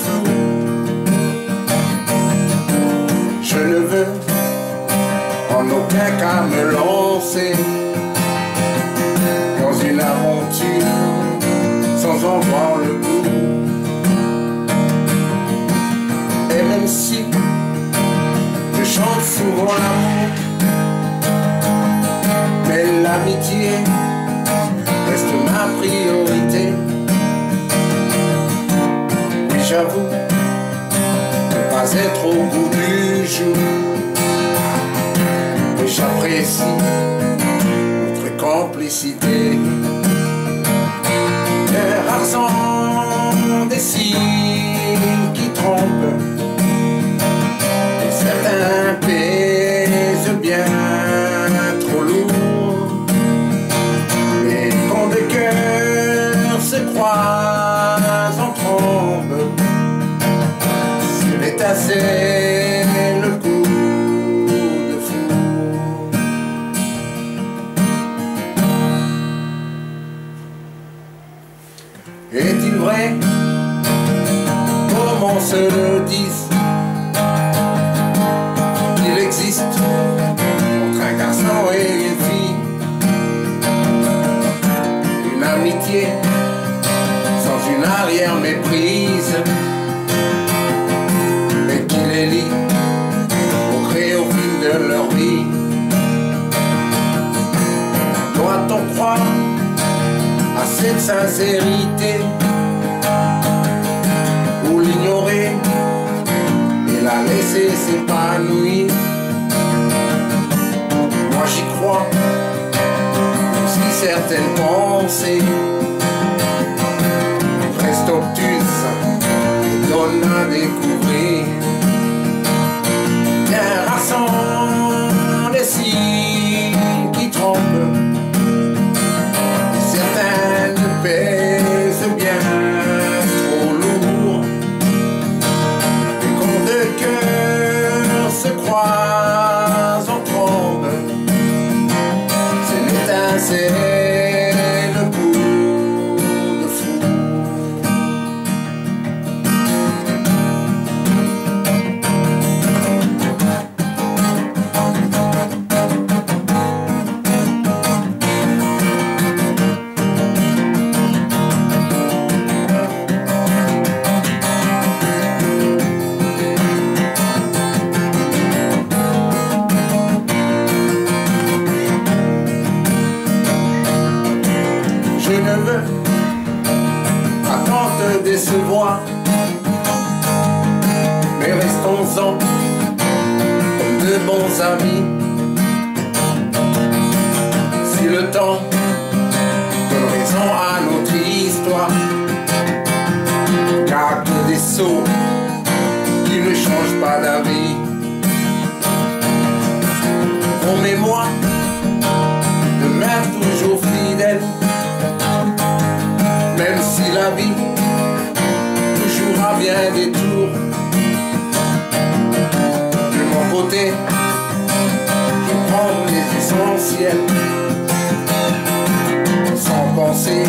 flou. Je ne veux en aucun cas me lancer dans une aventure sans en voir le bout. Et même si je chante souvent l'amour, mais l'amitié reste ma priorité. Oui, j'avoue ne pas être au bout du jour, mais j'apprécie notre complicité. Les rares sont des signes qui trompent, et certains pèsent bien trop lourd. Mais quand des cœurs se croisent en trombe, c'est assez le coup de foudre. Est-il vrai, comme on se le dise, qu'il existe entre un garçon et une fille une amitié sans une arrière-méprise, mais qui les lie au gré au fil de leur vie? Doit-on croire à cette sincérité ou l'ignorer et la laisser s'épanouir? Moi j'y crois, même si certaines pensées restent obtuses et donnent à découvrir. Bien rares sont les signes qui trompent, certaines pèsent bien trop lourd. Et quand deux cœurs se croisent en trombe, c'est l'étincelle, le coup de foudre. Je ne veux pas tant te décevoir, mais restons-en comme de bons amis. Si le temps donne raison à notre histoire, car que des sots qui ne changent pas d'avis. Promets-moi de m'être toujours fidèle, même si la vie nous jouera bien des tours. De mon côté, je prends les essentiels, sans penser